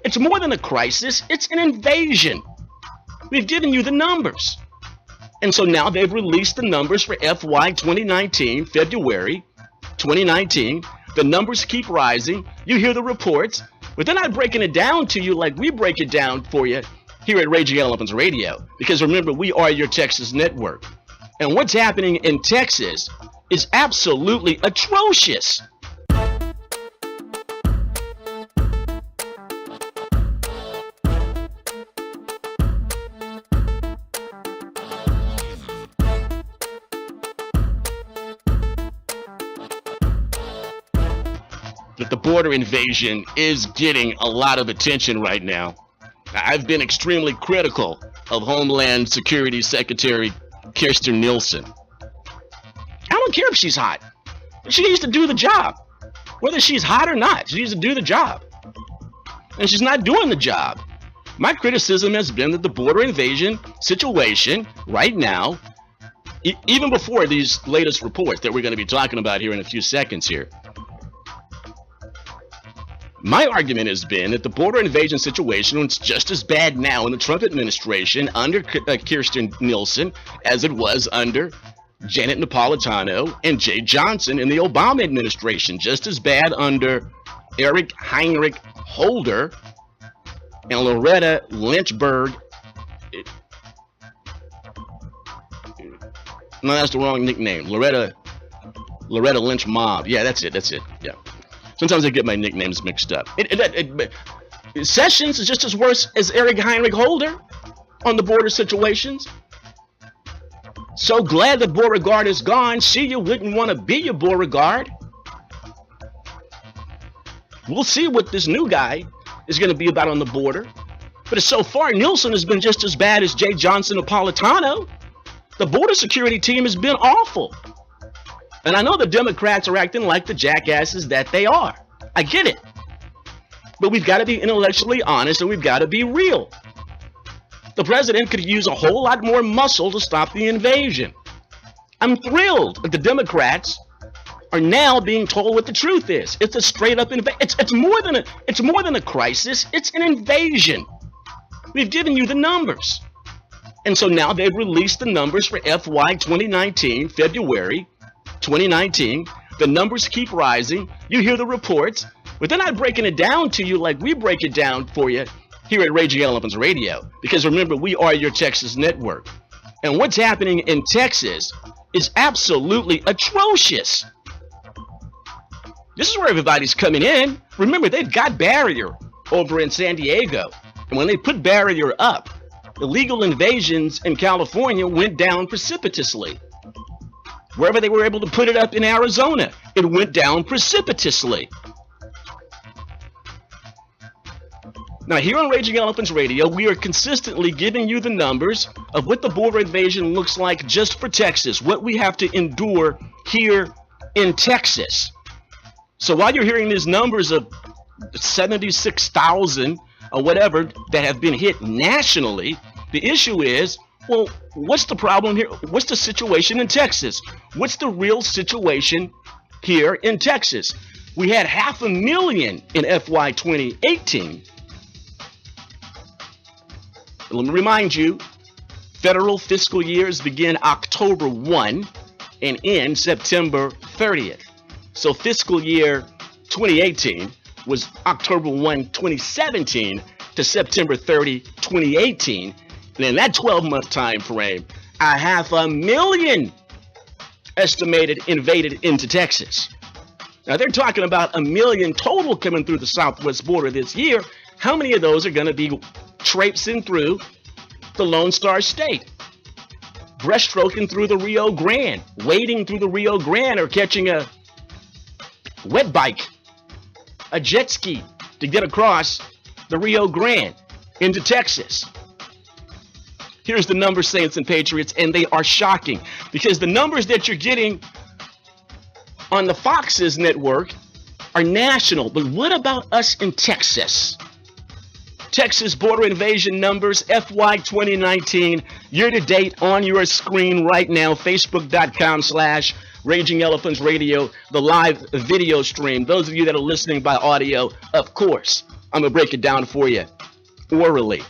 It's more than a crisis, it's an invasion. We've given you the numbers. And so now they've released the numbers for FY 2019, February 2019. The numbers keep rising. You hear the reports, but they're not breaking it down to you like we break it down for you here at Raging Elephants Radio. Because remember, we are your Texas network. And what's happening in Texas is absolutely atrocious. That the border invasion is getting a lot of attention right now. I've been extremely critical of Homeland Security Secretary Kirstjen Nielsen. I don't care if she's hot. She needs to do the job. Whether she's hot or not, she needs to do the job. And she's not doing the job. My criticism has been that the border invasion situation right now, even before these latest reports that we're going to be talking about here in a few seconds here, my argument has been that the border invasion situation was just as bad now in the Trump administration under Kirstjen Nielsen as it was under Janet Napolitano and Jay Johnson in the Obama administration. Just as bad under Eric Heinrich Holder and Loretta Lynchburg. No, that's the wrong nickname. Loretta Lynch Mob. Yeah, that's it. Yeah. Sometimes I get my nicknames mixed up. Sessions is just as worse as Eric Heinrich Holder on the border situations. So glad that Beauregard is gone. See, you wouldn't want to be your Beauregard. We'll see what this new guy is going to be about on the border. But so far, Nielsen has been just as bad as Jay Johnson Napolitano. The border security team has been awful. And I know the Democrats are acting like the jackasses that they are. I get it. But we've got to be intellectually honest and we've got to be real. The president could use a whole lot more muscle to stop the invasion. I'm thrilled that the Democrats are now being told what the truth is. It's a straight up invasion. It's more than a crisis. It's an invasion. We've given you the numbers. And so now they've released the numbers for FY 2019, February 2019. The numbers keep rising. You hear the reports, but they're not breaking it down to you like we break it down for you here at Raging Elephants Radio. Because remember, we are your Texas network. And what's happening in Texas is absolutely atrocious. This is where everybody's coming in. Remember, they've got barrier over in San Diego. And when they put barrier up, illegal invasions in California went down precipitously. Wherever they were able to put it up in Arizona, it went down precipitously. Now, here on Raging Elephants Radio, we are consistently giving you the numbers of what the border invasion looks like just for Texas, what we have to endure here in Texas. So while you're hearing these numbers of 76,000 or whatever that have been hit nationally, the issue is, well, what's the problem here? What's the situation in Texas? What's the real situation here in Texas? We had 500,000 in FY 2018. Let me remind you, federal fiscal years begin October 1 and end September 30th. So fiscal year 2018 was October 1, 2017 to September 30, 2018. And in that 12-month time frame, 500,000 estimated invaded into Texas. Now they're talking about 1 million total coming through the southwest border this year. How many of those are going to be traipsing through the Lone Star State, breaststroking through the Rio Grande, wading through the Rio Grande, or catching a wet bike, a jet ski to get across the Rio Grande into Texas? Here's the numbers, Saints and Patriots, and they are shocking because the numbers that you're getting on the Fox's network are national. But what about us in Texas? Texas border invasion numbers, FY 2019, year-to-date on your screen right now, facebook.com/Raging Elephants Radio, the live video stream. Those of you that are listening by audio, of course, I'm going to break it down for you orally.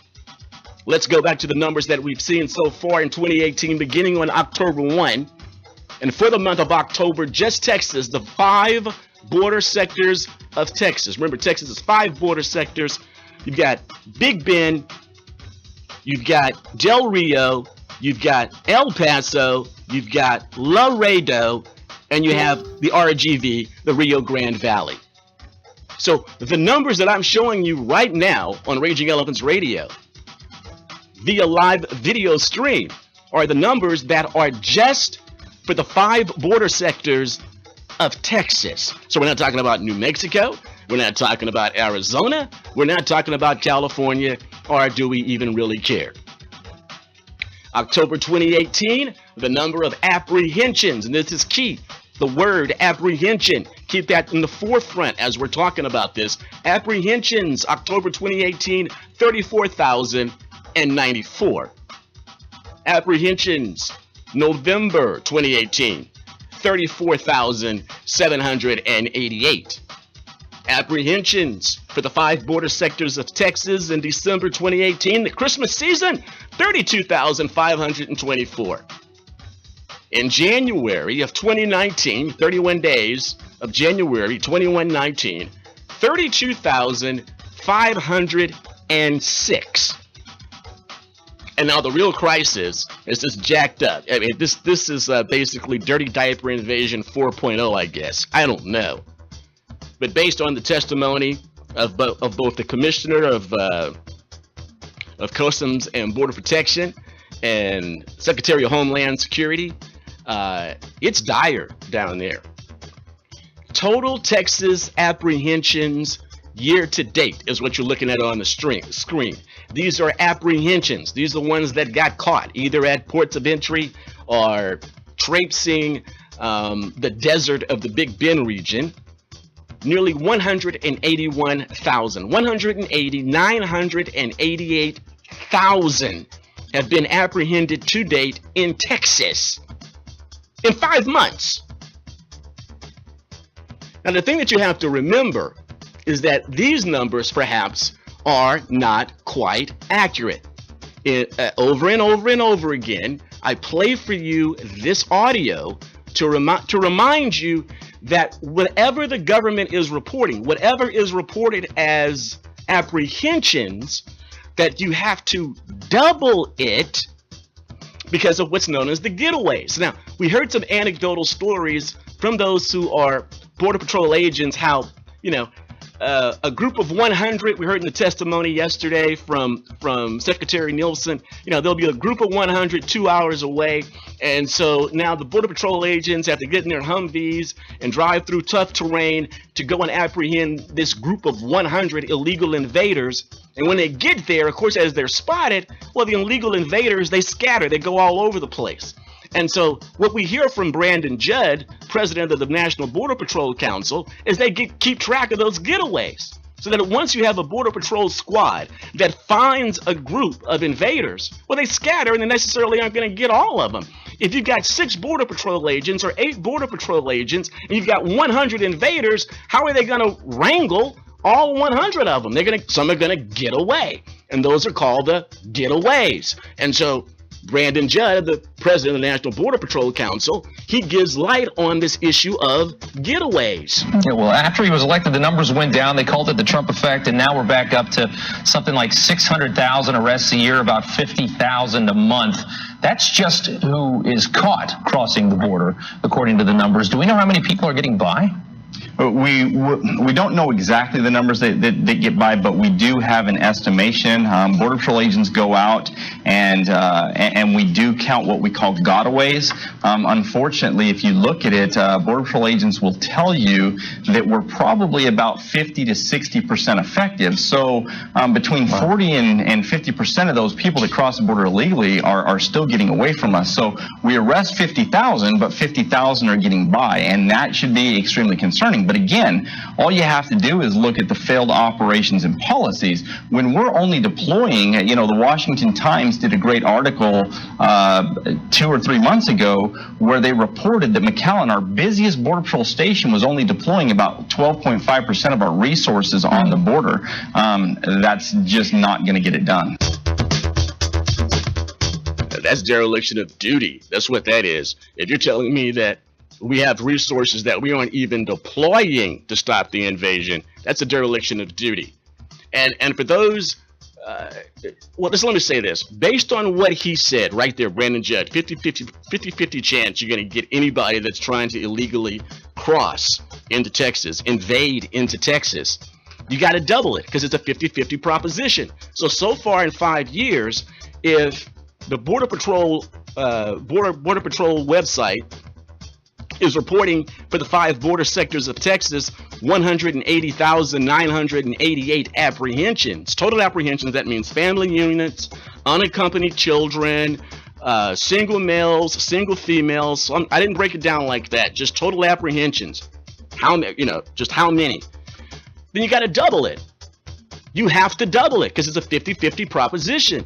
Let's go back to the numbers that we've seen so far in 2018, beginning on October 1. And for the month of October, just Texas, the 5 border sectors of Texas. Remember, Texas is 5 border sectors. You've got Big Bend, you've got Del Rio, you've got El Paso, you've got Laredo, and you have the RGV, the Rio Grande Valley. So the numbers that I'm showing you right now on Raging Elephants Radio via live video stream are the numbers that are just for the 5 border sectors of Texas. So we're not talking about New Mexico, we're not talking about Arizona, we're not talking about California, or do we even really care? October 2018, the number of apprehensions, and this is key, the word apprehension, keep that in the forefront as we're talking about this. Apprehensions, October 2018, 34,094. Apprehensions, November 2018, 34,788. Apprehensions for the 5 border sectors of Texas in December 2018, the Christmas season, 32,524. In January of 2019, 31 days of January 2019, 32,506. And now the real crisis is this jacked up. I mean, this is basically Dirty Diaper Invasion 4.0, I guess. I don't know. But based on the testimony of both the Commissioner of Customs and Border Protection and Secretary of Homeland Security, it's dire down there. Total Texas apprehensions year to date is what you're looking at on the screen. These are apprehensions. These are the ones that got caught either at ports of entry or traipsing the desert of the Big Bend region. Nearly 988,000 have been apprehended to date in Texas in 5 months. Now, the thing that you have to remember is that these numbers perhaps are not quite accurate. Over and over and over again, I play for you this audio to remind you that whatever the government is reporting, whatever is reported as apprehensions, that you have to double it because of what's known as the getaways. Now, we heard some anecdotal stories from those who are Border Patrol agents, how, you know, a group of 100, we heard in the testimony yesterday from Secretary Nielsen, you know, there'll be a group of 100 2 hours away. And so now the Border Patrol agents have to get in their Humvees and drive through tough terrain to go and apprehend this group of 100 illegal invaders. And when they get there, of course, as they're spotted, well, the illegal invaders, they scatter, they go all over the place. And so what we hear from Brandon Judd, president of the National Border Patrol Council, is they keep track of those getaways. So that once you have a Border Patrol squad that finds a group of invaders, well, they scatter and they necessarily aren't going to get all of them. If you've got 6 Border Patrol agents or 8 Border Patrol agents and you've got 100 invaders, how are they going to wrangle all 100 of them? Some are going to get away, and those are called the getaways. And so Brandon Judd, the president of the National Border Patrol Council, he gives light on this issue of getaways. Yeah, well, after he was elected, the numbers went down. They called it the Trump effect, and now we're back up to something like 600,000 arrests a year, about 50,000 a month. That's just who is caught crossing the border, according to the numbers. Do we know how many people are getting by? We don't know exactly the numbers that get by, but we do have an estimation. Border Patrol agents go out and we do count what we call gotaways. Unfortunately, if you look at it, Border Patrol agents will tell you that we're probably about 50 to 60% effective. So between 40 and 50% of those people that cross the border illegally are still getting away from us. So we arrest 50,000, but 50,000 are getting by, and that should be extremely concerning. But again, all you have to do is look at the failed operations and policies. When we're only deploying, you know, the Washington Times did a great article 2 or 3 months ago where they reported that McAllen, our busiest Border Patrol station, was only deploying about 12.5% of our resources on the border. That's just not going to get it done. That's dereliction of duty. That's what that is. If you're telling me that we have resources that we aren't even deploying to stop the invasion, that's a dereliction of duty. And for those, well, let me say this. Based on what he said right there, Brandon Judd, 50-50 chance you're going to get anybody that's trying to illegally cross into Texas, invade into Texas. You got to double it because it's a 50-50 proposition. So far in 5 years, if the Border Patrol Border Patrol website is reporting for the 5 border sectors of Texas 180,988 apprehensions. Total apprehensions, that means family units, unaccompanied children, single males, single females. I didn't break it down like that, just total apprehensions. Just how many? Then you got to double it. You have to double it because it's a 50-50 proposition.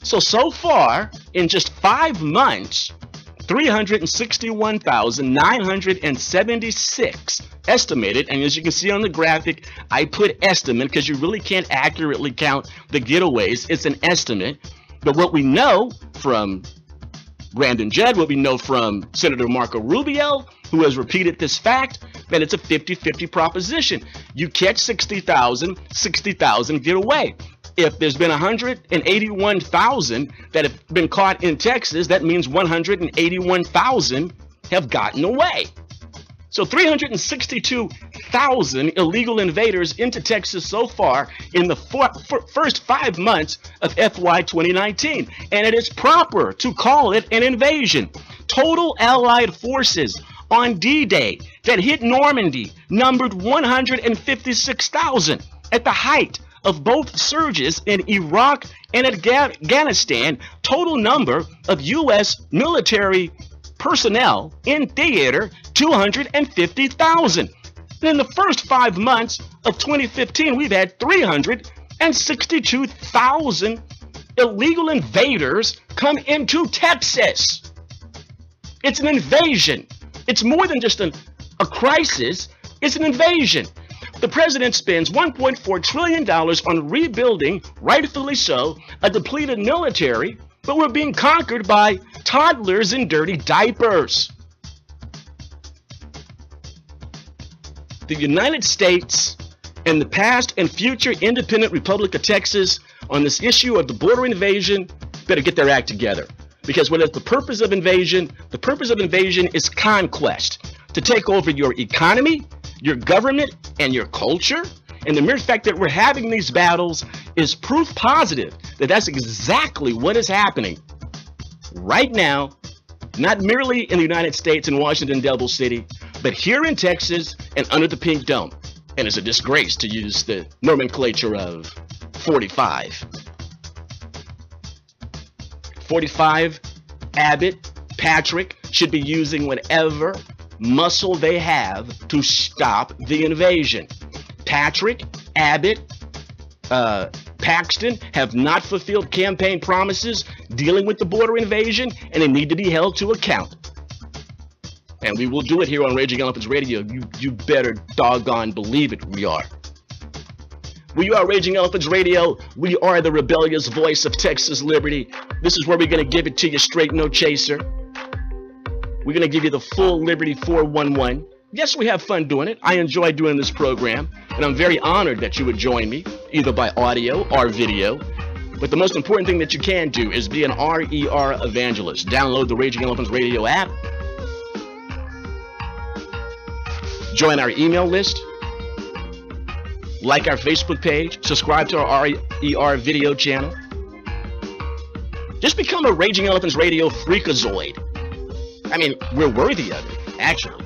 So far, in just 5 months, 361,976 estimated, and as you can see on the graphic, I put estimate because you really can't accurately count the getaways. It's an estimate. But what we know from Brandon Judd, what we know from Senator Marco Rubio, who has repeated this fact, that it's a 50-50 proposition. You catch 60,000, 60,000 get away. If there's been 181,000 that have been caught in Texas, that means 181,000 have gotten away. So 362,000 illegal invaders into Texas so far in the first 5 months of FY2019. And it is proper to call it an invasion. Total Allied forces on D-Day that hit Normandy numbered 156,000 at the height of both surges in Iraq and Afghanistan. Total number of U.S. military personnel in theater, 250,000. In the first 5 months of 2015, we've had 362,000 illegal invaders come into Texas. It's an invasion. It's more than just a crisis. It's an invasion. The president spends $1.4 trillion on rebuilding, rightfully so, a depleted military, but we're being conquered by toddlers in dirty diapers. The United States and the past and future independent Republic of Texas on this issue of the border invasion better get their act together. Because what is the purpose of invasion? The purpose of invasion is conquest, to take over your economy, your government, and your culture. And the mere fact that we're having these battles is proof positive that that's exactly what is happening right now, not merely in the United States in Washington, Devil City, but here in Texas and under the Pink Dome. And it's a disgrace to use the nomenclature of 45. 45, Abbott, Patrick should be using whatever muscle they have to stop the invasion. Patrick, Abbott, Paxton have not fulfilled campaign promises dealing with the border invasion, and they need to be held to account. And we will do it here on Raging Elephants Radio. You better doggone believe it, we are. We are Raging Elephants Radio. We are the rebellious voice of Texas liberty. This is where we're going to give it to you straight, no chaser. We're going to give you the full Liberty 411. Yes, we have fun doing it. I enjoy doing this program, and I'm very honored that you would join me, either by audio or video. But the most important thing that you can do is be an RER evangelist. Download the Raging Elephants Radio app. Join our email list. Like our Facebook page. Subscribe to our RER video channel. Just become a Raging Elephants Radio freakazoid. I mean, we're worthy of it, actually.